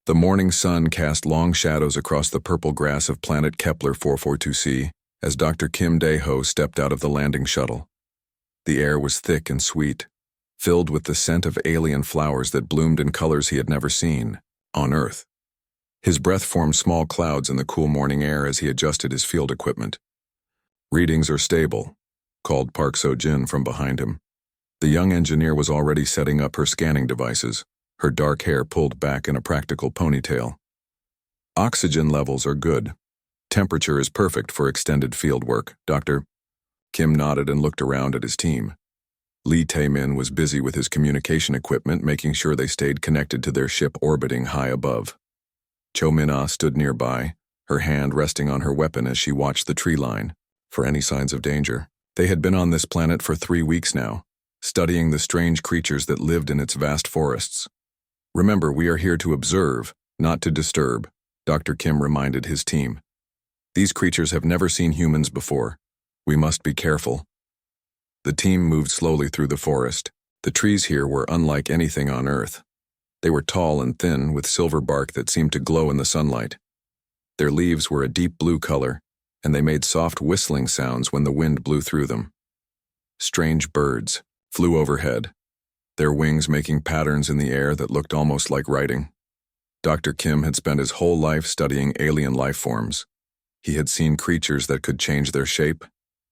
The morning sun cast long shadows across the purple grass of planet Kepler 442c as Dr. Kim Dae-ho stepped out of the landing shuttle. The air was thick and sweet, filled with the scent of alien flowers that bloomed in colors he had never seen on Earth. His breath formed small clouds in the cool morning air as he adjusted his field equipment. "Readings are stable," called Park So-jin from behind him. The young engineer was already setting up her scanning devices, her dark hair pulled back in a practical ponytail. "Oxygen levels are good. Temperature is perfect for extended field work, Dr." Kim nodded and looked around at his team. Lee Tae-min was busy with his communication equipment, making sure they stayed connected to their ship orbiting high above. Cho Min-ah stood nearby, her hand resting on her weapon as she watched the tree line for any signs of danger. They had been on this planet for 3 weeks now, studying the strange creatures that lived in its vast forests. "Remember, we are here to observe, not to disturb," Dr. Kim reminded his team. "These creatures have never seen humans before. We must be careful." The team moved slowly through the forest. The trees here were unlike anything on Earth. They were tall and thin, with silver bark that seemed to glow in the sunlight. Their leaves were a deep blue color, and they made soft whistling sounds when the wind blew through them. Strange birds flew overhead, their wings making patterns in the air that looked almost like writing. Dr. Kim had spent his whole life studying alien life forms. He had seen creatures that could change their shape,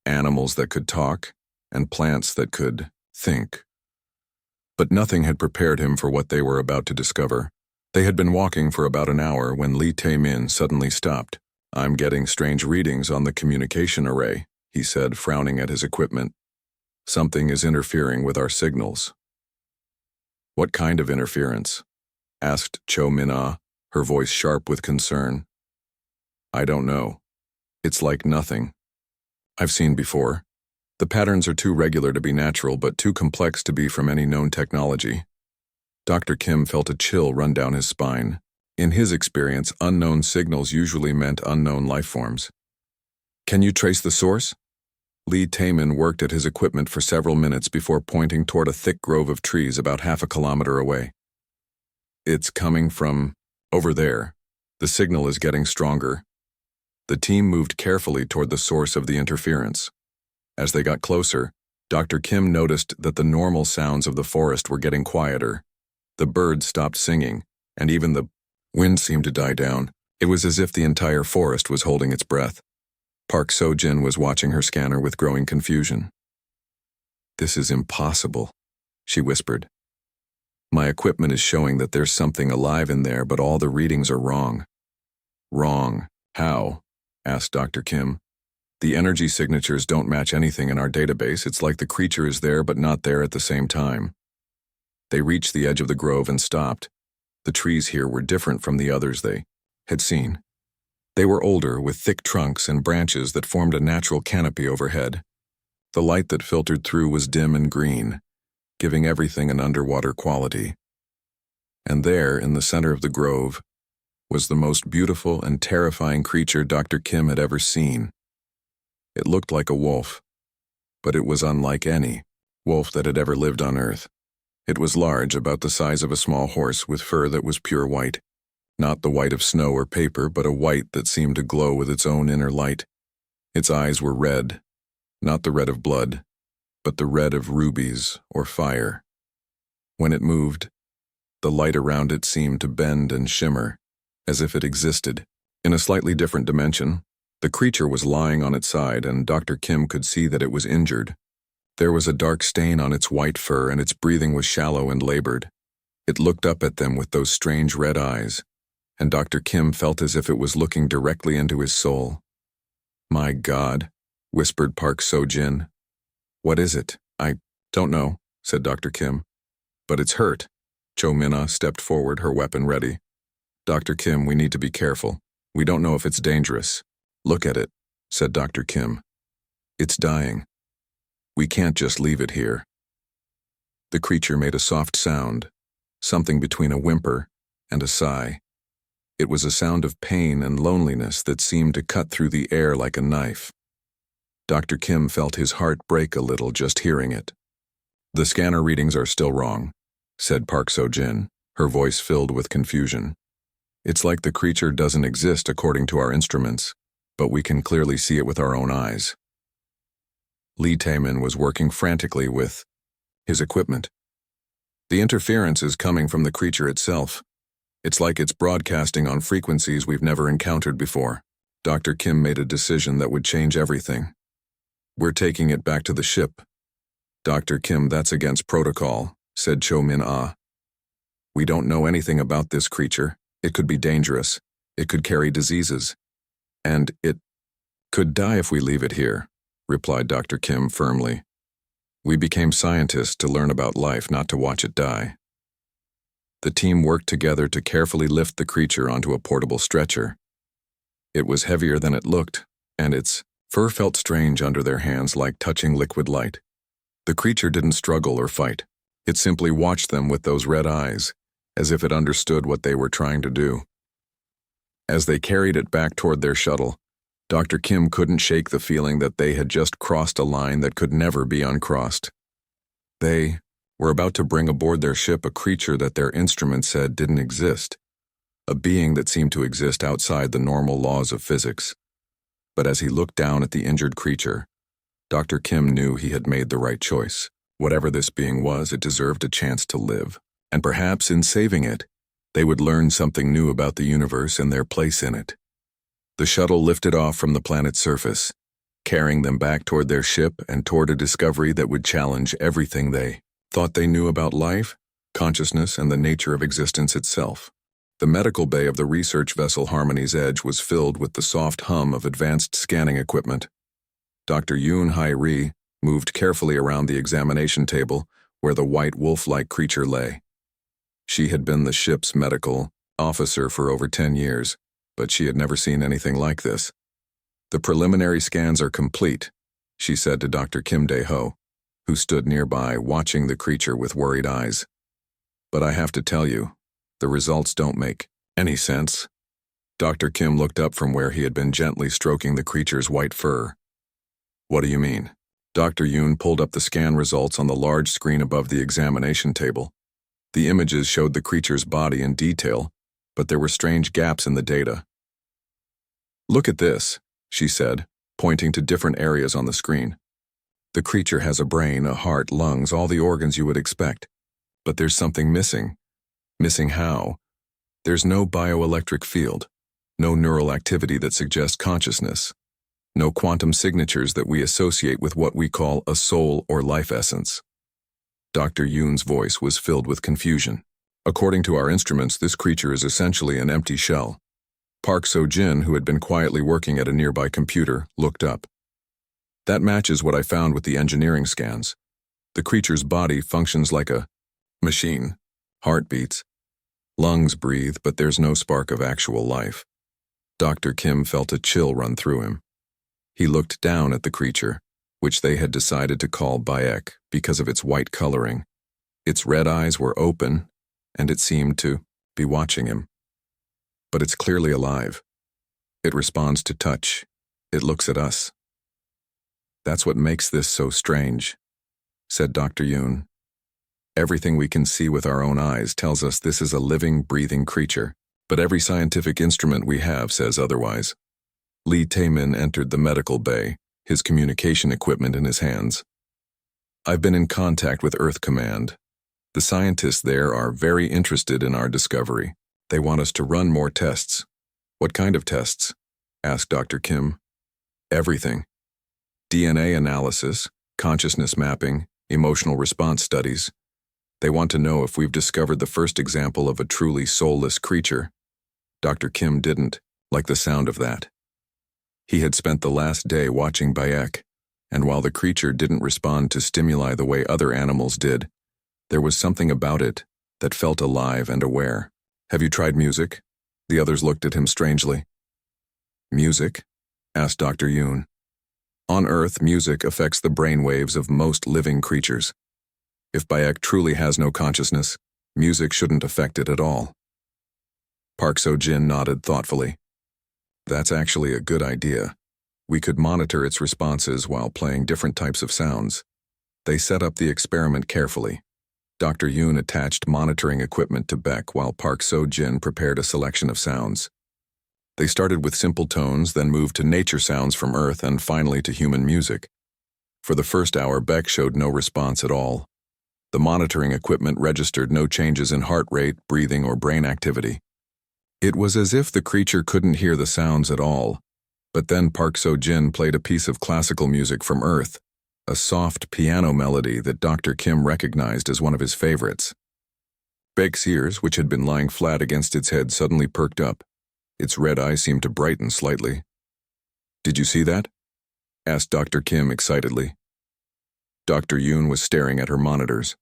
animals that could talk, and plants that could think. But nothing had prepared him for what they were about to discover. They had been walking for about an hour when Lee Tae-min suddenly stopped. "I'm getting strange readings on the communication array," he said, frowning at his equipment. "Something is interfering with our signals." "What kind of interference?" asked Cho Min-ah, her voice sharp with concern. "I don't know. It's like nothing I've seen before. The patterns are too regular to be natural, but too complex to be from any known technology." Dr. Kim felt a chill run down his spine. In his experience, unknown signals usually meant unknown life forms. "Can you trace the source?" Lee Tae-min worked at his equipment for several minutes before pointing toward a thick grove of trees about half a kilometer away. "It's coming from over there. The signal is getting stronger." The team moved carefully toward the source of the interference. As they got closer, Dr. Kim noticed that the normal sounds of the forest were getting quieter. The birds stopped singing, and even the wind seemed to die down. It was as if the entire forest was holding its breath. Park So-jin was watching her scanner with growing confusion. "This is impossible," she whispered. "My equipment is showing that there's something alive in there, but all the readings are wrong." "Wrong? How?" asked Dr. Kim. "The energy signatures don't match anything in our database. It's like the creature is there but not there at the same time." They reached the edge of the grove and stopped. The trees here were different from the others they had seen. They were older, with thick trunks and branches that formed a natural canopy overhead. The light that filtered through was dim and green, giving everything an underwater quality. And there, in the center of the grove, was the most beautiful and terrifying creature Dr. Kim had ever seen. It looked like a wolf, but it was unlike any wolf that had ever lived on Earth. It was large, about the size of a small horse, with fur that was pure white. Not the white of snow or paper, but a white that seemed to glow with its own inner light. Its eyes were red, not the red of blood, but the red of rubies or fire. When it moved, the light around it seemed to bend and shimmer, as if it existed in a slightly different dimension. The creature was lying on its side, and Dr. Kim could see that it was injured. There was a dark stain on its white fur, and its breathing was shallow and labored. It looked up at them with those strange red eyes, and Dr. Kim felt as if it was looking directly into his soul. "My God," whispered Park So-jin. "What is it?" "I don't know," said Dr. Kim. "But it's hurt." Cho Min-ah stepped forward, her weapon ready. "Dr. Kim, we need to be careful. We don't know if it's dangerous." "Look at it," said Dr. Kim. "It's dying. We can't just leave it here." The creature made a soft sound, something between a whimper and a sigh. It was a sound of pain and loneliness that seemed to cut through the air like a knife. Dr. Kim felt his heart break a little just hearing it. "The scanner readings are still wrong," said Park So-jin, her voice filled with confusion. It's like the creature doesn't exist according to our instruments, but we can clearly see it with our own eyes. Lee Taemin was working frantically with his equipment. The interference is coming from the creature itself. It's like it's broadcasting on frequencies we've never encountered before. Dr. Kim made a decision that would change everything. We're taking it back to the ship. Dr. Kim, that's against protocol, said Cho Min-ah. We don't know anything about this creature. It could be dangerous. It could carry diseases. And it could die if we leave it here, replied Dr. Kim firmly. We became scientists to learn about life, not to watch it die. The team worked together to carefully lift the creature onto a portable stretcher. It was heavier than it looked, and its fur felt strange under their hands, like touching liquid light. The creature didn't struggle or fight. It simply watched them with those red eyes, as if it understood what they were trying to do. As they carried it back toward their shuttle, Dr. Kim couldn't shake the feeling that they had just crossed a line that could never be uncrossed. They were about to bring aboard their ship a creature that their instruments said didn't exist, a being that seemed to exist outside the normal laws of physics. But as he looked down at the injured creature, Dr. Kim knew he had made the right choice. Whatever this being was, it deserved a chance to live. And perhaps in saving it, they would learn something new about the universe and their place in it. The shuttle lifted off from the planet's surface, carrying them back toward their ship and toward a discovery that would challenge everything they thought they knew about life, consciousness, and the nature of existence itself. The medical bay of the research vessel Harmony's Edge was filled with the soft hum of advanced scanning equipment. Dr. Yoon Hai-ri moved carefully around the examination table where the white wolf-like creature lay. She had been the ship's medical officer for over 10 years, but she had never seen anything like this. The preliminary scans are complete, she said to Dr. Kim Dae-ho, who stood nearby watching the creature with worried eyes. But I have to tell you, the results don't make any sense. Dr. Kim looked up from where he had been gently stroking the creature's white fur. What do you mean? Dr. Yoon pulled up the scan results on the large screen above the examination table. The images showed the creature's body in detail, but there were strange gaps in the data. Look at this, she said, pointing to different areas on the screen. The creature has a brain, a heart, lungs, all the organs you would expect. But there's something missing. Missing how? There's no bioelectric field, no neural activity that suggests consciousness, no quantum signatures that we associate with what we call a soul or life essence. Dr. Yoon's voice was filled with confusion. According to our instruments, this creature is essentially an empty shell. Park So-jin, who had been quietly working at a nearby computer, looked up. That matches what I found with the engineering scans. The creature's body functions like a machine. Heart beats. Lungs breathe, but there's no spark of actual life. Dr. Kim felt a chill run through him. He looked down at the creature, which they had decided to call Bayek because of its white coloring. Its red eyes were open, and it seemed to be watching him. But it's clearly alive. It responds to touch. It looks at us. That's what makes this so strange, said Dr. Yoon. Everything we can see with our own eyes tells us this is a living, breathing creature, but every scientific instrument we have says otherwise. Lee Taemin entered the medical bay, his communication equipment in his hands. I've been in contact with Earth Command. The scientists there are very interested in our discovery. They want us to run more tests. What kind of tests? Asked Dr. Kim. Everything. DNA analysis, consciousness mapping, emotional response studies. They want to know if we've discovered the first example of a truly soulless creature. Dr. Kim didn't like the sound of that. He had spent the last day watching Bayek, and while the creature didn't respond to stimuli the way other animals did, there was something about it that felt alive and aware. Have you tried music? The others looked at him strangely. Music? Asked Dr. Yoon. On Earth, music affects the brainwaves of most living creatures. If Bayek truly has no consciousness, music shouldn't affect it at all. Park So-jin nodded thoughtfully. That's actually a good idea. We could monitor its responses while playing different types of sounds. They set up the experiment carefully. Dr. Yoon attached monitoring equipment to Beck while Park So-jin prepared a selection of sounds. They started with simple tones, then moved to nature sounds from Earth, and finally to human music. For the first hour, Beck showed no response at all. The monitoring equipment registered no changes in heart rate, breathing, or brain activity. It was as if the creature couldn't hear the sounds at all. But then Park So-jin played a piece of classical music from Earth, a soft piano melody that Dr. Kim recognized as one of his favorites. Beck's ears, which had been lying flat against its head, suddenly perked up. Its red eyes seemed to brighten slightly. "Did you see that?" asked Dr. Kim excitedly. Dr. Yoon was staring at her monitors.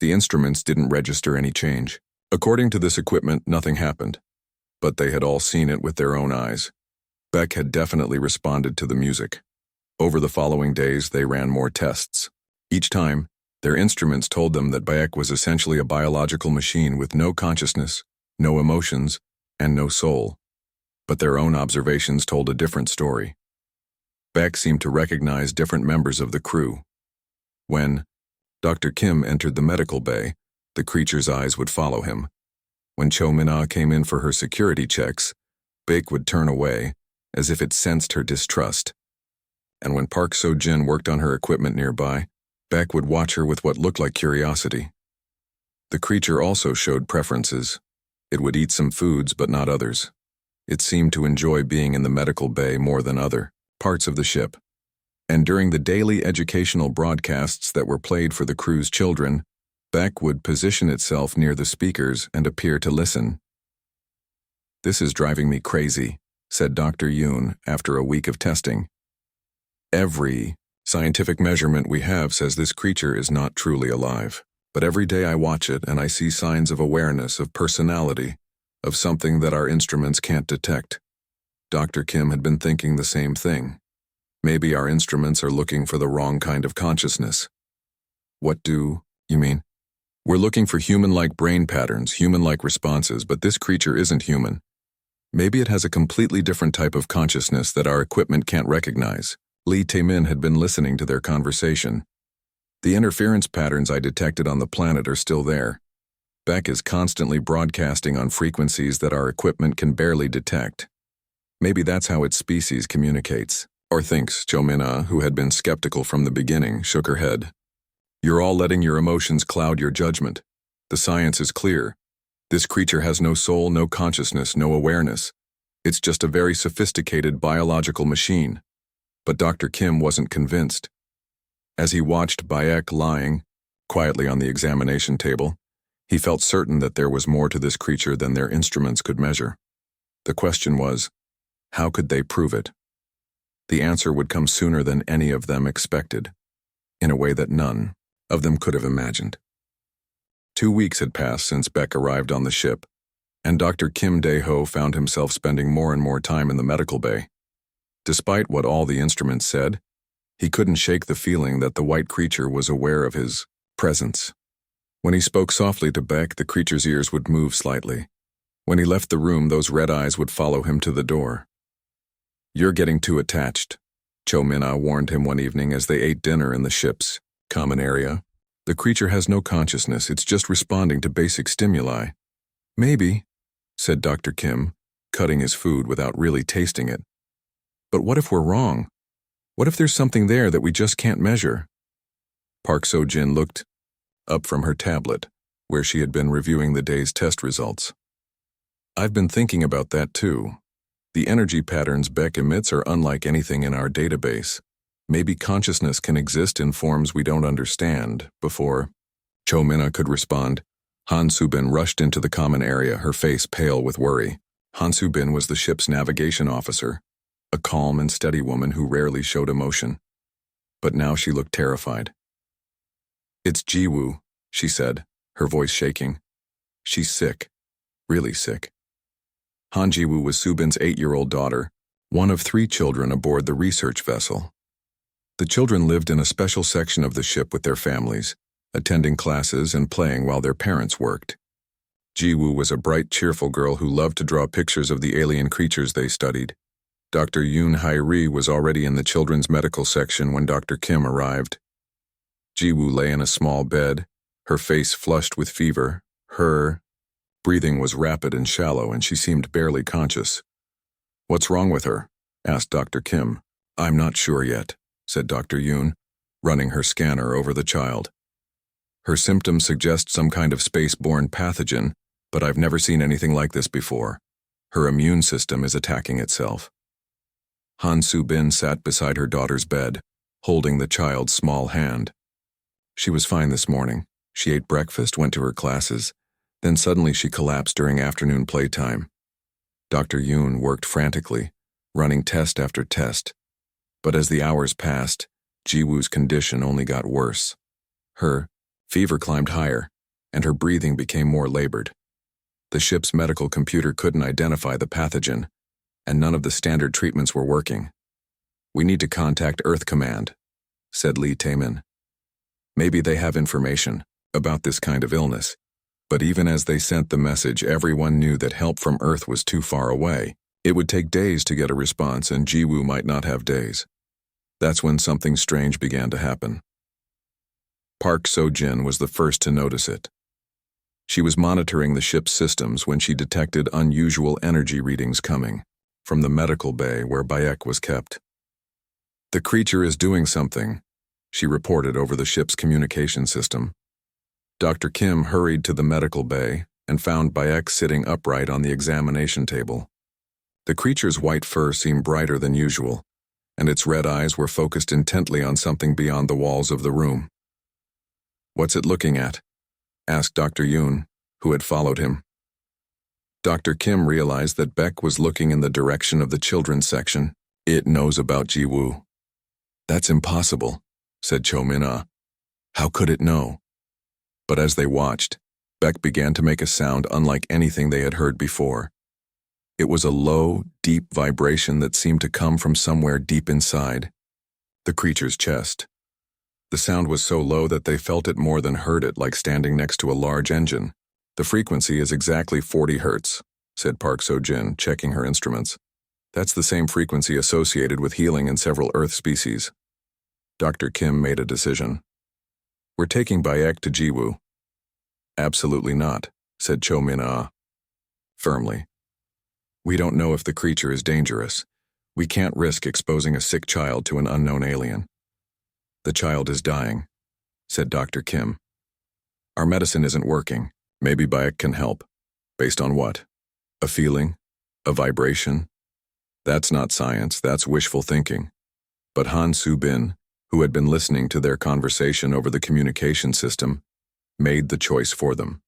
The instruments didn't register any change. According to this equipment, nothing happened. But they had all seen it with their own eyes. Beck had definitely responded to the music. Over the following days, they ran more tests. Each time, their instruments told them that Beck was essentially a biological machine with no consciousness, no emotions, and no soul. But their own observations told a different story. Beck seemed to recognize different members of the crew. When Dr. Kim entered the medical bay, the creature's eyes would follow him. When Cho Min-ah came in for her security checks, Beck would turn away, as if it sensed her distrust. And when Park So-jin worked on her equipment nearby, Beck would watch her with what looked like curiosity. The creature also showed preferences. It would eat some foods but not others. It seemed to enjoy being in the medical bay more than other parts of the ship. And during the daily educational broadcasts that were played for the crew's children, Beck would position itself near the speakers and appear to listen. "This is driving me crazy," said Dr. Yoon after a week of testing. "Every scientific measurement we have says this creature is not truly alive. But every day I watch it and I see signs of awareness, of personality, of something that our instruments can't detect." Dr. Kim had been thinking the same thing. Maybe our instruments are looking for the wrong kind of consciousness. "What do you mean?" "We're looking for human-like brain patterns, human-like responses, but this creature isn't human. Maybe it has a completely different type of consciousness that our equipment can't recognize." Lee Tae-min had been listening to their conversation. "The interference patterns I detected on the planet are still there. Beck is constantly broadcasting on frequencies that our equipment can barely detect. Maybe that's how its species communicates, or thinks." Cho Min-ah, who had been skeptical from the beginning, shook her head. "You're all letting your emotions cloud your judgment. The science is clear. This creature has no soul, no consciousness, no awareness. It's just a very sophisticated biological machine." But Dr. Kim wasn't convinced. As he watched Beck lying quietly on the examination table, he felt certain that there was more to this creature than their instruments could measure. The question was, how could they prove it? The answer would come sooner than any of them expected, in a way that none of them could have imagined. 2 weeks had passed since Beck arrived on the ship, and Dr. Kim Dae-ho found himself spending more and more time in the medical bay. Despite what all the instruments said, he couldn't shake the feeling that the white creature was aware of his presence. When he spoke softly to Beck, the creature's ears would move slightly. When he left the room, those red eyes would follow him to the door. "You're getting too attached," Cho Min-ah warned him one evening as they ate dinner in the ship's common area. "The creature has no consciousness, it's just responding to basic stimuli." "Maybe," said Dr. Kim, cutting his food without really tasting it. "But what if we're wrong? What if there's something there that we just can't measure?" Park So-jin looked up from her tablet, where she had been reviewing the day's test results. "I've been thinking about that too. The energy patterns Beck emits are unlike anything in our database. Maybe consciousness can exist in forms we don't understand." Before Cho Min-ah could respond, Han Soo-bin rushed into the common area, her face pale with worry. Han Soo-bin was the ship's navigation officer, a calm and steady woman who rarely showed emotion. But now she looked terrified. "It's Ji-woo," she said, her voice shaking. "She's sick, really sick." Han Ji-woo was Soo-bin's 8-year-old daughter, one of 3 children aboard the research vessel. The children lived in a special section of the ship with their families, attending classes and playing while their parents worked. Ji-woo was a bright, cheerful girl who loved to draw pictures of the alien creatures they studied. Dr. Yoon Hae-ri was already in the children's medical section when Dr. Kim arrived. Ji-woo lay in a small bed, her face flushed with fever. Her breathing was rapid and shallow, and she seemed barely conscious. "What's wrong with her?" asked Dr. Kim. "I'm not sure yet," said Dr. Yoon, running her scanner over the child. "Her symptoms suggest some kind of space-borne pathogen, but I've never seen anything like this before. Her immune system is attacking itself." Han Soo-bin sat beside her daughter's bed, holding the child's small hand. She was fine this morning. She ate breakfast, went to her classes, then suddenly she collapsed during afternoon playtime. Dr. Yoon worked frantically, running test after test. But as the hours passed, Ji-woo's condition only got worse. Her fever climbed higher, and her breathing became more labored. The ship's medical computer couldn't identify the pathogen, and none of the standard treatments were working. "We need to contact Earth Command," said Lee Taemin. "Maybe they have information about this kind of illness." But even as they sent the message, everyone knew that help from Earth was too far away. It would take days to get a response, and Ji-woo might not have days. That's when something strange began to happen. Park So-jin was the first to notice it. She was monitoring the ship's systems when she detected unusual energy readings coming from the medical bay where Bayek was kept. "The creature is doing something," she reported over the ship's communication system. Dr. Kim hurried to the medical bay and found Bayek sitting upright on the examination table. The creature's white fur seemed brighter than usual, and its red eyes were focused intently on something beyond the walls of the room. "What's it looking at?" asked Dr. Yoon, who had followed him. Dr. Kim realized that Beck was looking in the direction of the children's section. "It knows about Ji-woo." "That's impossible," said Cho Min-ah. "How could it know?" But as they watched, Beck began to make a sound unlike anything they had heard before. It was a low, deep vibration that seemed to come from somewhere deep inside the creature's chest. The sound was so low that they felt it more than heard it, like standing next to a large engine. "The frequency is exactly 40 hertz, said Park So-jin, checking her instruments. "That's the same frequency associated with healing in several Earth species." Dr. Kim made a decision. "We're taking Bayek to Ji-woo." "Absolutely not," said Cho Min-ah firmly. "We don't know if the creature is dangerous. We can't risk exposing a sick child to an unknown alien." "The child is dying," said Dr. Kim. "Our medicine isn't working. Maybe Bayek can help." "Based on what? A feeling? A vibration?" "That's not science, that's wishful thinking." But Han Soo-bin, who had been listening to their conversation over the communication system, made the choice for them.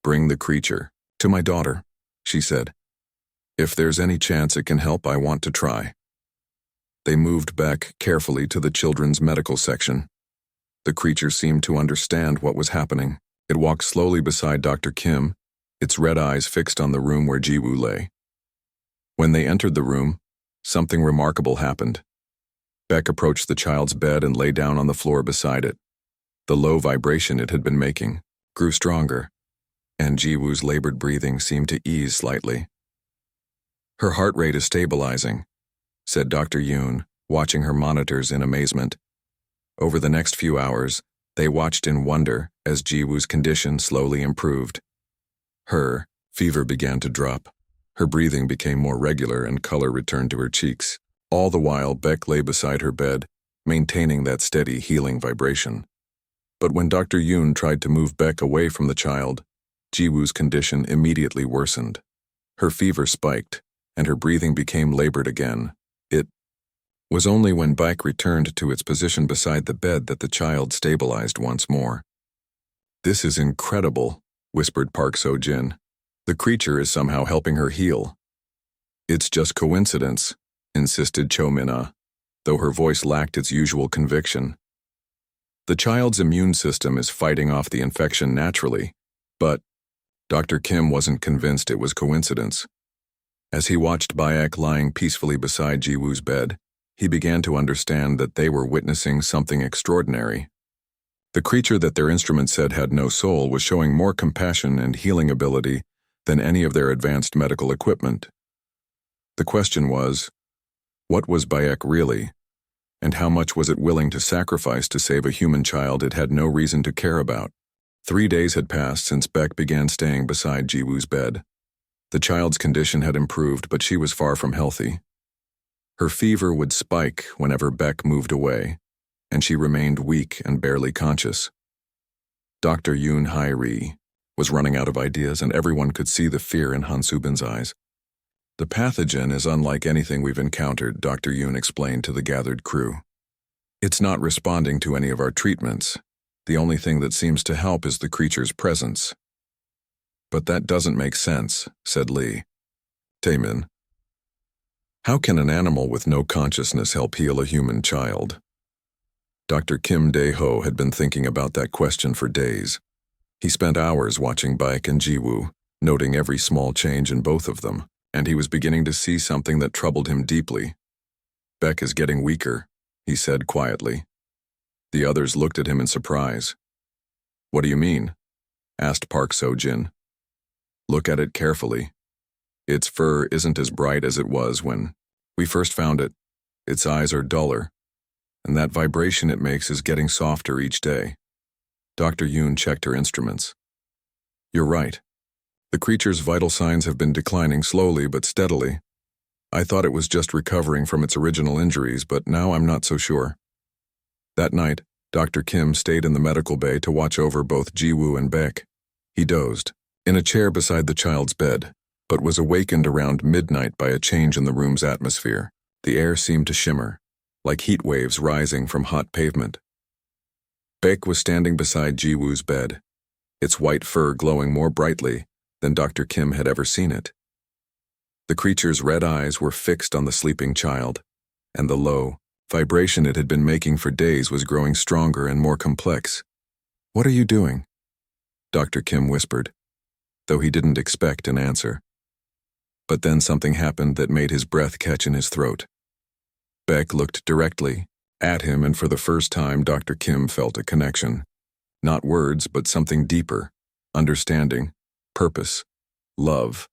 "Bring the creature to my daughter," she said. "If there's any chance it can help, I want to try." They moved back carefully to the children's medical section. The creature seemed to understand what was happening. It walked slowly beside Dr. Kim, its red eyes fixed on the room where Ji-woo lay. When they entered the room, something remarkable happened. Beck approached the child's bed and lay down on the floor beside it. The low vibration it had been making grew stronger, and Ji-woo's labored breathing seemed to ease slightly. "Her heart rate is stabilizing," said Dr. Yoon, watching her monitors in amazement. Over the next few hours, they watched in wonder as Ji-woo's condition slowly improved. Her fever began to drop. Her breathing became more regular and color returned to her cheeks. All the while, Beck lay beside her bed, maintaining that steady, healing vibration. But when Dr. Yoon tried to move Beck away from the child, Ji-woo's condition immediately worsened. Her fever spiked, and her breathing became labored again. It was only when Beck returned to its position beside the bed that the child stabilized once more. "This is incredible," whispered Park So-jin. "The creature is somehow helping her heal." "It's just coincidence," insisted Cho Min-ah, though her voice lacked its usual conviction. "The child's immune system is fighting off the infection naturally, but Dr. Kim wasn't convinced it was coincidence. As he watched Bayek lying peacefully beside Ji-woo's bed, he began to understand that they were witnessing something extraordinary. The creature that their instrument said had no soul was showing more compassion and healing ability than any of their advanced medical equipment. The question was, what was Bayek really, and how much was it willing to sacrifice to save a human child it had no reason to care about? 3 days had passed since Beck began staying beside Jiwoo's bed. The child's condition had improved, but she was far from healthy. Her fever would spike whenever Beck moved away, and she remained weak and barely conscious. Dr. Yoon Hae-ri was running out of ideas, and everyone could see the fear in Han Soo-bin's eyes. The pathogen is unlike anything we've encountered, Dr. Yoon explained to the gathered crew. It's not responding to any of our treatments. The only thing that seems to help is the creature's presence. But that doesn't make sense, said Lee. Taemin. How can an animal with no consciousness help heal a human child? Dr. Kim Dae-ho had been thinking about that question for days. He spent hours watching Baek and Jiwoo, noting every small change in both of them, and he was beginning to see something that troubled him deeply. Beck is getting weaker, he said quietly. The others looked at him in surprise. What do you mean? Asked Park So-jin. Look at it carefully. Its fur isn't as bright as it was when we first found it. Its eyes are duller, and that vibration it makes is getting softer each day. Dr. Yoon checked her instruments. You're right. The creature's vital signs have been declining slowly but steadily. I thought it was just recovering from its original injuries, but now I'm not so sure. That night, Dr. Kim stayed in the medical bay to watch over both Jiwoo and Beck. He dozed, in a chair beside the child's bed, but was awakened around midnight by a change in the room's atmosphere. The air seemed to shimmer, like heat waves rising from hot pavement. Beck was standing beside Jiwoo's bed, its white fur glowing more brightly than Dr. Kim had ever seen it. The creature's red eyes were fixed on the sleeping child, and the low vibration it had been making for days was growing stronger and more complex. What are you doing? Dr. Kim whispered, though he didn't expect an answer. But then something happened that made his breath catch in his throat. Beck looked directly at him, and for the first time Dr. Kim felt a connection. Not words, but something deeper. Understanding, purpose, love.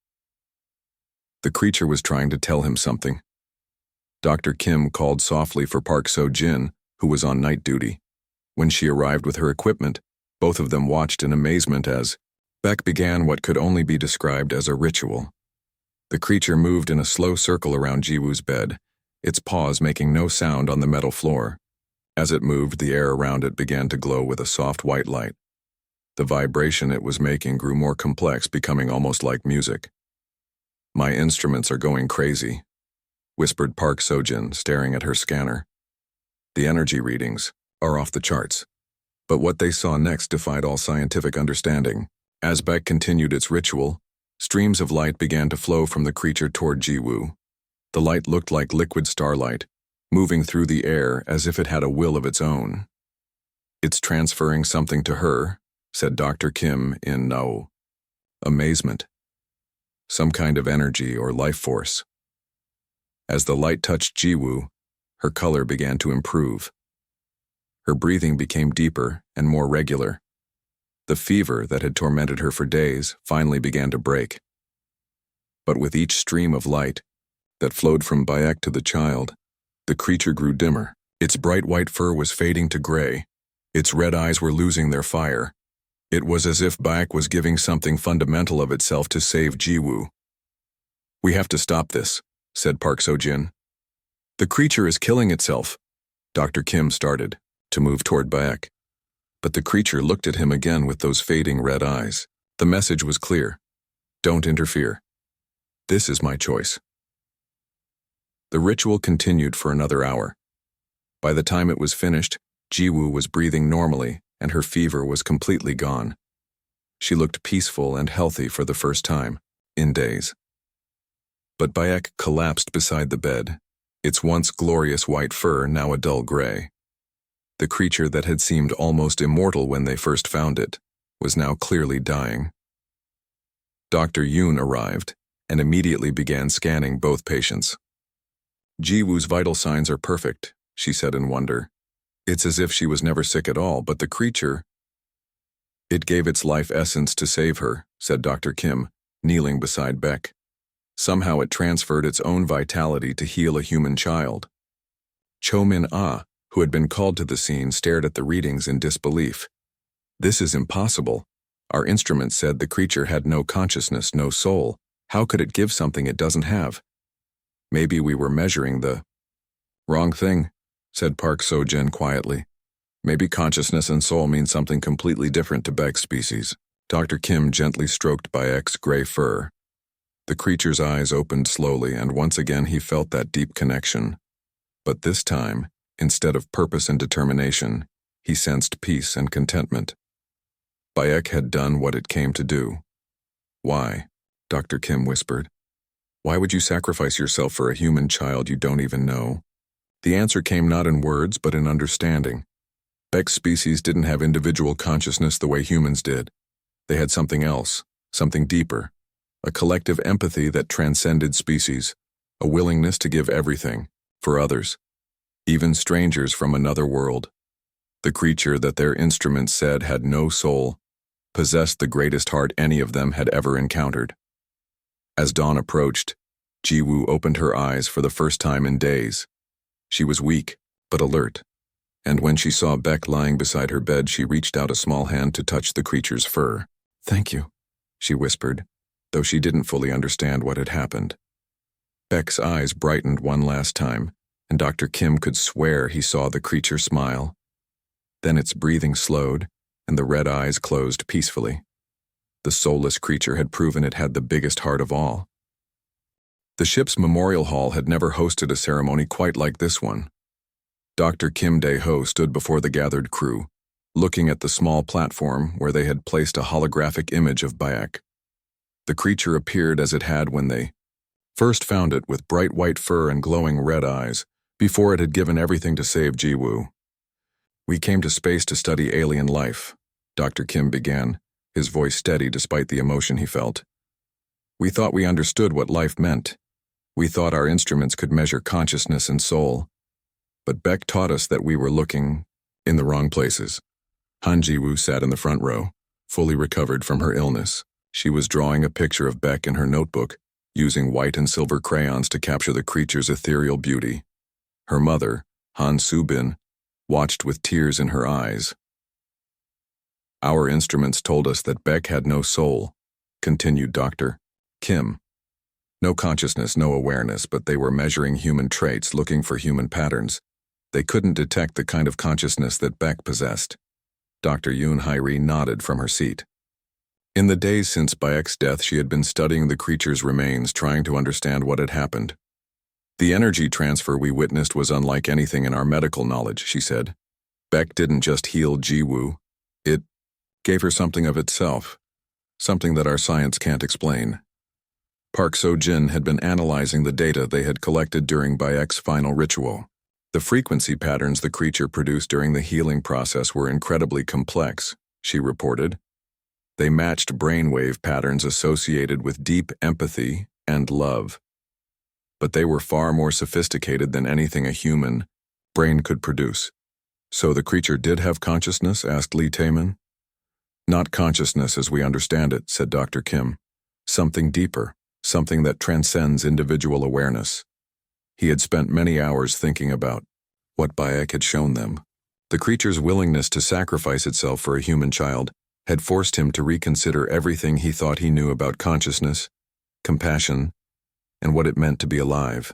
The creature was trying to tell him something. Dr. Kim called softly for Park So-jin, who was on night duty. When she arrived with her equipment, both of them watched in amazement as Beck began what could only be described as a ritual. The creature moved in a slow circle around Jiwoo's bed, its paws making no sound on the metal floor. As it moved, the air around it began to glow with a soft white light. The vibration it was making grew more complex, becoming almost like music. My instruments are going crazy, whispered Park So-jin, staring at her scanner. The energy readings are off the charts. But what they saw next defied all scientific understanding. As Beck continued its ritual, streams of light began to flow from the creature toward Jiwoo. The light looked like liquid starlight, moving through the air as if it had a will of its own. It's transferring something to her, said Dr. Kim in no amazement. Some kind of energy or life force. As the light touched Jiwoo, her color began to improve. Her breathing became deeper and more regular. The fever that had tormented her for days finally began to break. But with each stream of light that flowed from Baek to the child, the creature grew dimmer. Its bright white fur was fading to gray. Its red eyes were losing their fire. It was as if Baek was giving something fundamental of itself to save Jiwoo. We have to stop this, said Park So-jin. The creature is killing itself. Dr. Kim started to move toward Baek. But the creature looked at him again with those fading red eyes. The message was clear. Don't interfere. This is my choice. The ritual continued for another hour. By the time it was finished, Jiwoo was breathing normally, and her fever was completely gone. She looked peaceful and healthy for the first time in days. But Baek collapsed beside the bed, its once glorious white fur now a dull gray. The creature that had seemed almost immortal when they first found it was now clearly dying. Dr. Yoon arrived and immediately began scanning both patients. Jiwoo's vital signs are perfect, she said in wonder. It's as if she was never sick at all, but the creature... It gave its life essence to save her, said Dr. Kim, kneeling beside Beck. Somehow it transferred its own vitality to heal a human child. Cho Min-ah, who had been called to the scene, stared at the readings in disbelief. This is impossible. Our instruments said the creature had no consciousness, no soul. How could it give something it doesn't have? Maybe we were measuring the wrong thing, said Park So-jin quietly. Maybe consciousness and soul mean something completely different to Beck's species. Dr. Kim gently stroked Bayek's gray fur. The creature's eyes opened slowly, and once again he felt that deep connection. But this time, instead of purpose and determination, he sensed peace and contentment. Bayek had done what it came to do. Why? Dr. Kim whispered. Why would you sacrifice yourself for a human child you don't even know? The answer came not in words, but in understanding. Beck's species didn't have individual consciousness the way humans did. They had something else, something deeper, a collective empathy that transcended species, a willingness to give everything, for others, even strangers from another world. The creature that their instruments said had no soul possessed the greatest heart any of them had ever encountered. As dawn approached, Jiwoo opened her eyes for the first time in days. She was weak, but alert, and when she saw Beck lying beside her bed, she reached out a small hand to touch the creature's fur. "Thank you," she whispered, though she didn't fully understand what had happened. Beck's eyes brightened one last time, and Dr. Kim could swear he saw the creature smile. Then its breathing slowed, and the red eyes closed peacefully. The soulless creature had proven it had the biggest heart of all. The ship's memorial hall had never hosted a ceremony quite like this one. Dr. Kim Dae-ho stood before the gathered crew, looking at the small platform where they had placed a holographic image of Bayek. The creature appeared as it had when they first found it, with bright white fur and glowing red eyes, before it had given everything to save Jiwoo. "We came to space to study alien life," Dr. Kim began, his voice steady despite the emotion he felt. "We thought we understood what life meant. We thought our instruments could measure consciousness and soul. But Beck taught us that we were looking in the wrong places." Han Jiwoo sat in the front row, fully recovered from her illness. She was drawing a picture of Beck in her notebook, using white and silver crayons to capture the creature's ethereal beauty. Her mother, Han Soo-bin, watched with tears in her eyes. "Our instruments told us that Beck had no soul," continued Dr. Kim. "No consciousness, no awareness, but they were measuring human traits, looking for human patterns. They couldn't detect the kind of consciousness that Beck possessed." Dr. Yoon Hairi nodded from her seat. In the days since Bayek's death, she had been studying the creature's remains, trying to understand what had happened. "The energy transfer we witnessed was unlike anything in our medical knowledge," she said. "Beck didn't just heal Jiwoo. It gave her something of itself, something that our science can't explain." Park So-jin had been analyzing the data they had collected during Bayek's final ritual. The frequency patterns the creature produced during the healing process were incredibly complex, she reported. They matched brainwave patterns associated with deep empathy and love. But they were far more sophisticated than anything a human brain could produce. "So the creature did have consciousness?" asked Lee Taemin. "Not consciousness as we understand it," said Dr. Kim. "Something deeper, something that transcends individual awareness." He had spent many hours thinking about what Bayek had shown them. The creature's willingness to sacrifice itself for a human child had forced him to reconsider everything he thought he knew about consciousness, compassion, and what it meant to be alive.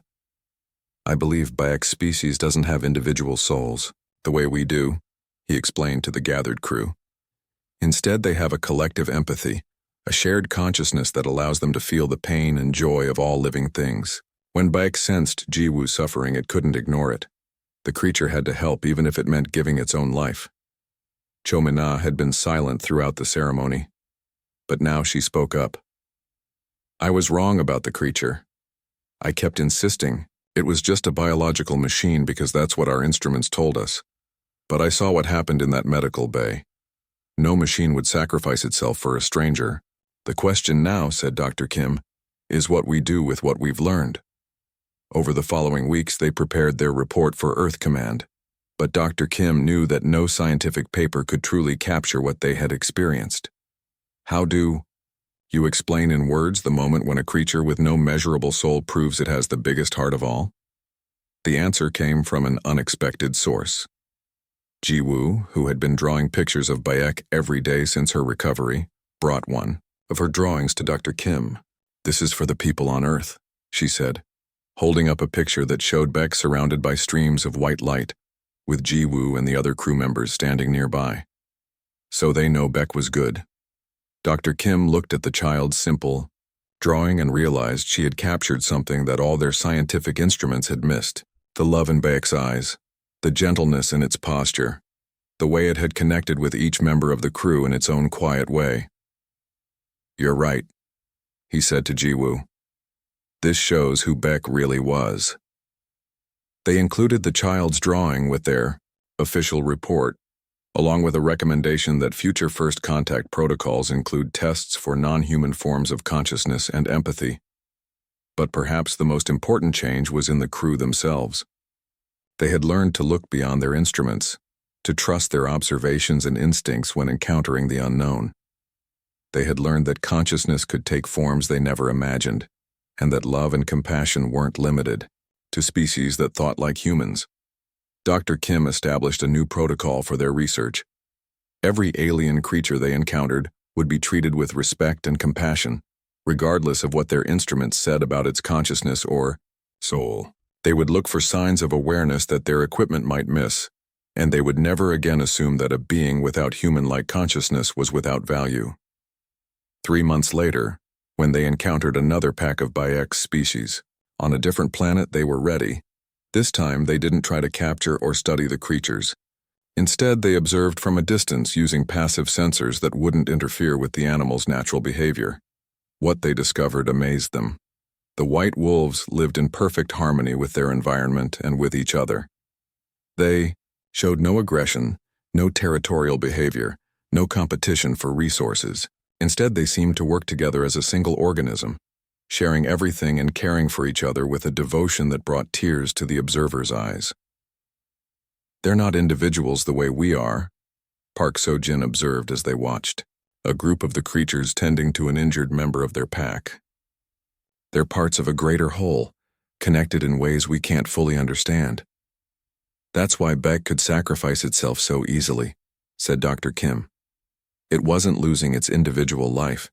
"I believe Bayek's species doesn't have individual souls, the way we do," he explained to the gathered crew. "Instead, they have a collective empathy, a shared consciousness that allows them to feel the pain and joy of all living things. When Bayek sensed Jiwoo's suffering, it couldn't ignore it. The creature had to help, even if it meant giving its own life." Cho Min-na had been silent throughout the ceremony, but now she spoke up. "I was wrong about the creature. I kept insisting it was just a biological machine because that's what our instruments told us. But I saw what happened in that medical bay. No machine would sacrifice itself for a stranger. The question now," said Dr. Kim, "is what we do with what we've learned." Over the following weeks, they prepared their report for Earth Command. But Dr. Kim knew that no scientific paper could truly capture what they had experienced. "How do you explain in words the moment when a creature with no measurable soul proves it has the biggest heart of all?" The answer came from an unexpected source. Jiwoo, who had been drawing pictures of Bayek every day since her recovery, brought one of her drawings to Dr. Kim. "This is for the people on Earth," she said, holding up a picture that showed Beck surrounded by streams of white light, with Jiwoo and the other crew members standing nearby. "So they know Beck was good." Dr. Kim looked at the child's simple drawing and realized she had captured something that all their scientific instruments had missed: the love in Bayek's eyes, the gentleness in its posture, the way it had connected with each member of the crew in its own quiet way. "You're right," he said to Jiwoo. "This shows who Beck really was." They included the child's drawing with their official report, along with a recommendation that future first contact protocols include tests for non-human forms of consciousness and empathy. But perhaps the most important change was in the crew themselves. They had learned to look beyond their instruments, to trust their observations and instincts when encountering the unknown. They had learned that consciousness could take forms they never imagined, and that love and compassion weren't limited to species that thought like humans. Dr. Kim established a new protocol for their research. Every alien creature they encountered would be treated with respect and compassion, regardless of what their instruments said about its consciousness or soul. They would look for signs of awareness that their equipment might miss, and they would never again assume that a being without human-like consciousness was without value. 3 months later, when they encountered another pack of Bayek's species, on a different planet, they were ready. This time, they didn't try to capture or study the creatures. Instead, they observed from a distance using passive sensors that wouldn't interfere with the animal's natural behavior. What they discovered amazed them. The white wolves lived in perfect harmony with their environment and with each other. They showed no aggression, no territorial behavior, no competition for resources. Instead, they seemed to work together as a single organism, sharing everything and caring for each other with a devotion that brought tears to the observer's eyes. "They're not individuals the way we are," Park So-jin observed as they watched, a group of the creatures tending to an injured member of their pack. "They're parts of a greater whole, connected in ways we can't fully understand. That's why Beck could sacrifice itself so easily," said Dr. Kim. "It wasn't losing its individual life.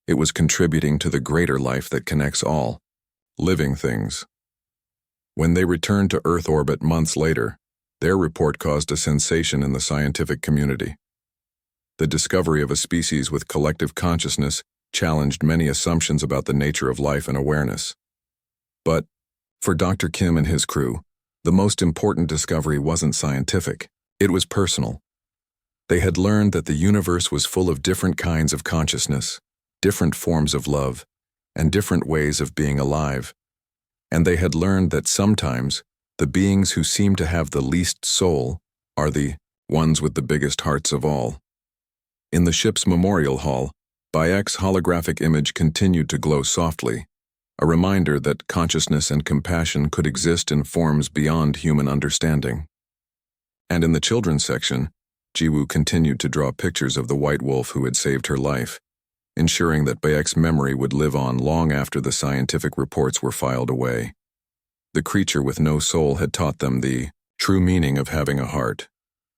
It was contributing to the greater life that connects all living things." When they returned to Earth orbit months later, their report caused a sensation in the scientific community. The discovery of a species with collective consciousness challenged many assumptions about the nature of life and awareness. But, for Dr. Kim and his crew, the most important discovery wasn't scientific. It was personal. They had learned that the universe was full of different kinds of consciousness, different forms of love, and different ways of being alive. And they had learned that sometimes the beings who seem to have the least soul are the ones with the biggest hearts of all. In the ship's memorial hall, Bayek's holographic image continued to glow softly, a reminder that consciousness and compassion could exist in forms beyond human understanding. And in the children's section, Jiwoo continued to draw pictures of the white wolf who had saved her life, ensuring that Bayek's memory would live on long after the scientific reports were filed away. The creature with no soul had taught them the true meaning of having a heart,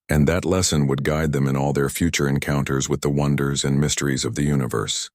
and that lesson would guide them in all their future encounters with the wonders and mysteries of the universe.